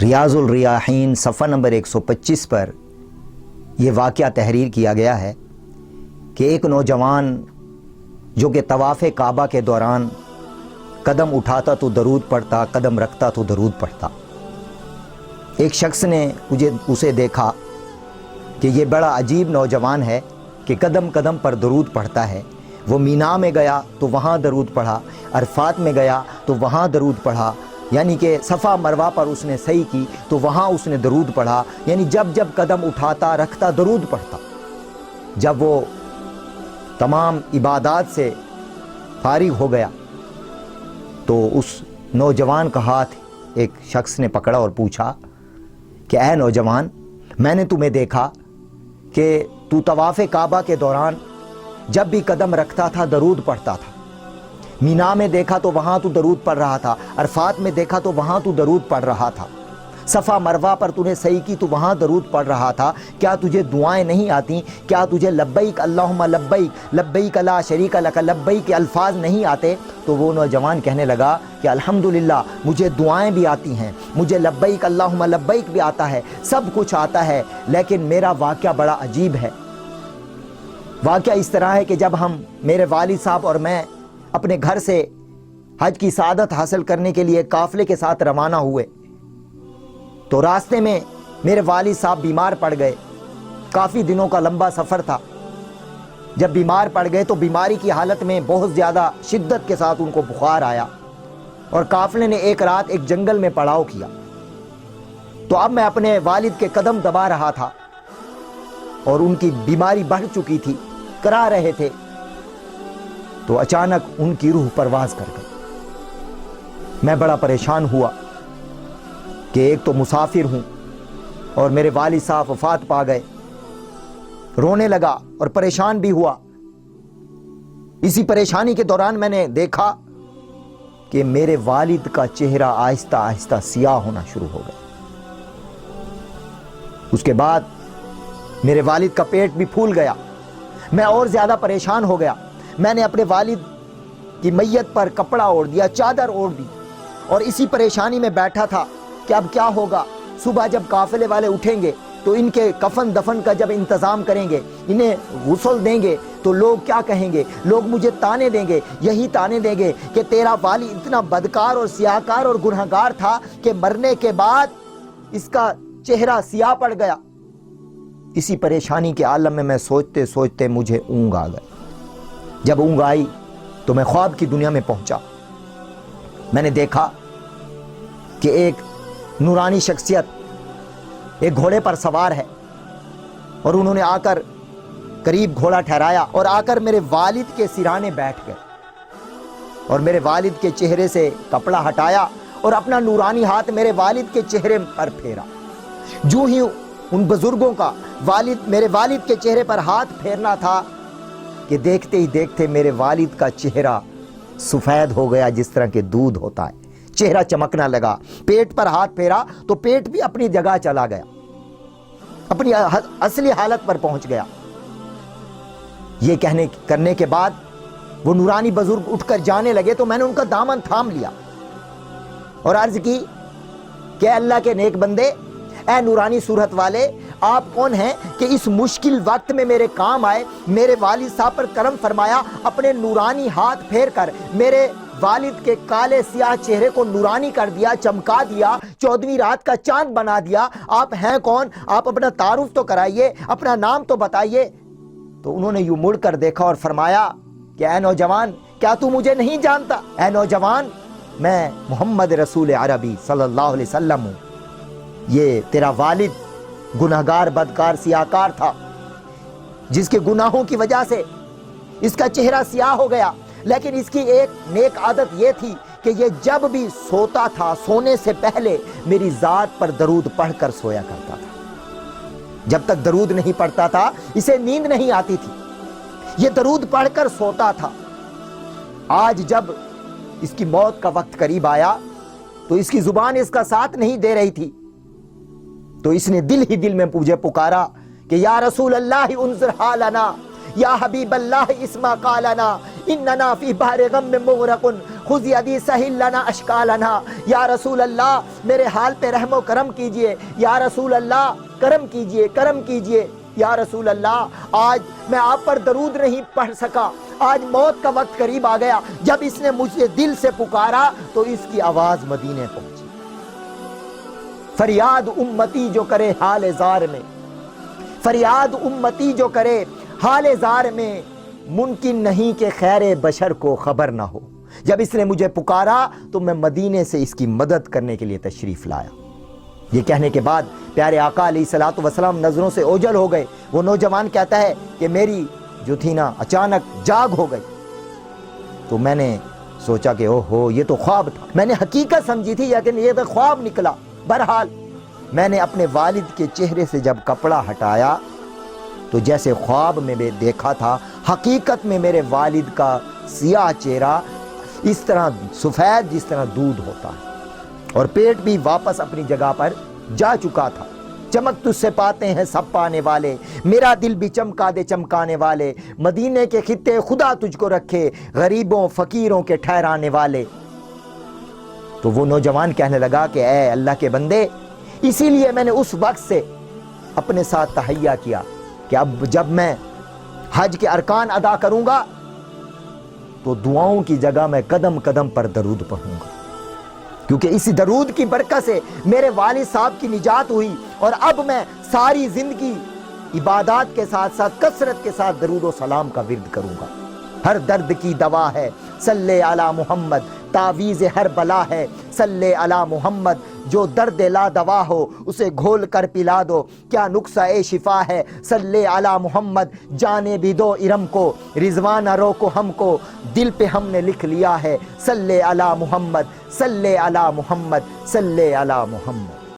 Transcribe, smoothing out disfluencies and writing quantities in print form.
ریاض الریاحین صفحہ نمبر 125 پر یہ واقعہ تحریر کیا گیا ہے کہ ایک نوجوان جو کہ طواف کعبہ کے دوران قدم اٹھاتا تو درود پڑھتا، قدم رکھتا تو درود پڑھتا، ایک شخص نے اسے دیکھا کہ یہ بڑا عجیب نوجوان ہے کہ قدم قدم پر درود پڑھتا ہے۔ وہ مینا میں گیا تو وہاں درود پڑھا، عرفات میں گیا تو وہاں درود پڑھا، یعنی کہ صفا مروہ پر اس نے سعی کی تو وہاں اس نے درود پڑھا، یعنی جب جب قدم اٹھاتا رکھتا درود پڑھتا۔ جب وہ تمام عبادات سے فارغ ہو گیا تو اس نوجوان کا ہاتھ ایک شخص نے پکڑا اور پوچھا کہ اے نوجوان، میں نے تمہیں دیکھا کہ تو طواف کعبہ کے دوران جب بھی قدم رکھتا تھا درود پڑھتا تھا، مینا میں دیکھا تو وہاں تو درود پڑھ رہا تھا، عرفات میں دیکھا تو وہاں تو درود پڑھ رہا تھا، صفا مروہ پر تو نے صحیح کی تو وہاں درود پڑھ رہا تھا، کیا تجھے دعائیں نہیں آتی؟ کیا تجھے لبیک اللہم لبیک لبیک لا شریک لک لبیک کے الفاظ نہیں آتے؟ تو وہ نوجوان کہنے لگا کہ الحمدللہ مجھے دعائیں بھی آتی ہیں، مجھے لبیک اللہم لبیک بھی آتا ہے، سب کچھ آتا ہے، لیکن میرا واقعہ بڑا عجیب ہے۔ واقعہ اس طرح ہے کہ جب ہم میرے والد صاحب اور میں اپنے گھر سے حج کی سعادت حاصل کرنے کے لیے قافلے کے ساتھ روانہ ہوئے تو راستے میں میرے والد صاحب بیمار پڑ گئے۔ کافی دنوں کا لمبا سفر تھا۔ جب بیمار پڑ گئے تو بیماری کی حالت میں بہت زیادہ شدت کے ساتھ ان کو بخار آیا اور قافلے نے ایک رات ایک جنگل میں پڑاؤ کیا۔ تو اب میں اپنے والد کے قدم دبا رہا تھا اور ان کی بیماری بڑھ چکی تھی، کرا رہے تھے، تو اچانک ان کی روح پرواز کر گئی۔ میں بڑا پریشان ہوا کہ ایک تو مسافر ہوں اور میرے والد صاحب وفات پا گئے، رونے لگا اور پریشان بھی ہوا۔ اسی پریشانی کے دوران میں نے دیکھا کہ میرے والد کا چہرہ آہستہ آہستہ سیاہ ہونا شروع ہو گیا۔ اس کے بعد میرے والد کا پیٹ بھی پھول گیا، میں اور زیادہ پریشان ہو گیا۔ میں نے اپنے والد کی میت پر کپڑا اوڑھ دیا، چادر اوڑھ دی اور اسی پریشانی میں بیٹھا تھا کہ اب کیا ہوگا۔ صبح جب قافلے والے اٹھیں گے تو ان کے کفن دفن کا جب انتظام کریں گے، انہیں غسل دیں گے تو لوگ کیا کہیں گے؟ لوگ مجھے تانے دیں گے، یہی تانے دیں گے کہ تیرا والی اتنا بدکار اور سیاہکار اور گنہگار تھا کہ مرنے کے بعد اس کا چہرہ سیاہ پڑ گیا۔ اسی پریشانی کے عالم میں میں سوچتے سوچتے مجھے اونگ آ گئی۔ جب اونگ آئی تو میں خواب کی دنیا میں پہنچا۔ میں نے دیکھا کہ ایک نورانی شخصیت ایک گھوڑے پر سوار ہے اور انہوں نے آ کر قریب گھوڑا ٹھہرایا اور آ کر میرے والد کے سرانے بیٹھ گئے اور میرے والد کے چہرے سے کپڑا ہٹایا اور اپنا نورانی ہاتھ میرے والد کے چہرے پر پھیرا۔ جو ہی ان بزرگوں کا میرے والد کے چہرے پر ہاتھ پھیرنا تھا کہ دیکھتے ہی دیکھتے میرے والد کا چہرہ سفید ہو گیا، جس طرح کہ دودھ ہوتا ہے، چہرہ چمکنا لگا۔ پیٹ پر ہاتھ پھیرا تو پیٹ بھی اپنی جگہ چلا گیا، اپنی اصلی حالت پر پہنچ گیا۔ یہ کرنے کے بعد وہ نورانی بزرگ اٹھ کر جانے لگے تو میں نے ان کا دامن تھام لیا اور عرض کی کہ اللہ کے نیک بندے، اے نورانی صورت والے، آپ کون ہیں کہ اس مشکل وقت میں میرے کام آئے؟ میرے والد صاحب پر کرم فرمایا، اپنے نورانی ہاتھ پھیر کر میرے والد کے کالے سیاہ چہرے کو نورانی کر دیا، چمکا دیا، 14ویں رات کا چاند بنا دیا۔ آپ ہیں کون؟ آپ اپنا تعارف تو کرائیے، اپنا نام تو بتائیے۔ تو انہوں نے یوں مڑ کر دیکھا اور فرمایا کہ اے نوجوان، کیا تو مجھے نہیں جانتا؟ اے نوجوان، میں محمد رسول عربی صلی اللہ علیہ وسلم ہوں۔ یہ تیرا والد گنہگار، بدکار، سیاہکار تھا، جس کے گناہوں کی وجہ سے اس کا چہرہ سیاہ ہو گیا، لیکن اس کی ایک نیک عادت یہ تھی کہ یہ جب بھی سوتا تھا سونے سے پہلے میری ذات پر درود پڑھ کر سویا کرتا تھا۔ جب تک درود نہیں پڑھتا تھا اسے نیند نہیں آتی تھی، یہ درود پڑھ کر سوتا تھا۔ آج جب اس کی موت کا وقت قریب آیا تو اس کی زبان اس کا ساتھ نہیں دے رہی تھی، تو اس نے دل ہی دل میں مجھے پکارا کہ یا رسول اللہ انظر حالنا، یا حبیب اللہ اسمع قالنا، اننا فی بحر غم مغرق خذ یدی سہل لنا اشکالنا. یا رسول اللہ میرے حال پہ رحم و کرم کیجئے، یا رسول اللہ کرم کیجئے، کرم کیجئے. یا رسول اللہ آج میں آپ پر درود نہیں پڑھ سکا، آج موت کا وقت قریب آ گیا. جب اس نے مجھے دل سے پکارا تو اس کی آواز مدینے پہنچی. فریاد امتی جو کرے حال زار میں، فریاد امتی جو کرے حال زار میں، ممکن نہیں کہ خیر بشر کو خبر نہ ہو. جب اس نے مجھے پکارا تو میں مدینے سے اس کی مدد کرنے کے لیے تشریف لایا. یہ کہنے کے بعد پیارے آقا علیہ الصلوۃ والسلام نظروں سے اوجھل ہو گئے. وہ نوجوان کہتا ہے کہ میری جو تھی نا اچانک جاگ ہو گئی، تو میں نے سوچا کہ اوہ ہو یہ تو خواب تھا. میں نے حقیقت سمجھی تھی لیکن یہ تو خواب نکلا. بہرحال میں نے اپنے والد کے چہرے سے جب کپڑا ہٹایا تو جیسے خواب میں دیکھا تھا، حقیقت میں میرے والد کا سیاہ چہرہ اس طرح سفید جس طرح دودھ ہوتا ہے، اور پیٹ بھی واپس اپنی جگہ پر جا چکا تھا. چمک تجھ سے پاتے ہیں سب پانے والے، میرا دل بھی چمکا دے چمکانے والے. مدینے کے خطے خدا تجھ کو رکھے، غریبوں فقیروں کے ٹھہرانے والے. تو وہ نوجوان کہنے لگا کہ اے اللہ کے بندے، اسی لیے میں نے اس وقت سے اپنے ساتھ تہیہ کیا کہ اب جب میں حج کے ارکان ادا کروں گا تو دعاؤں کی جگہ میں قدم قدم پر درود پڑھوں گا، کیونکہ اسی درود کی برکت سے میرے والد صاحب کی نجات ہوئی. اور اب میں ساری زندگی عبادات کے ساتھ ساتھ کثرت کے ساتھ درود و سلام کا ورد کروں گا. ہر درد کی دوا ہے صلی علی محمد، تعویذ ہر بلا ہے صلی علی محمد. جو درد لا دوا ہو اسے گھول کر پلا دو، کیا نقصہ اے شفا ہے صلی علی محمد. جانے بھی دو ارم کو، رضوان روکو ہم کو، دل پہ ہم نے لکھ لیا ہے صلی علی محمد، صلی علی محمد، صلی علی محمد.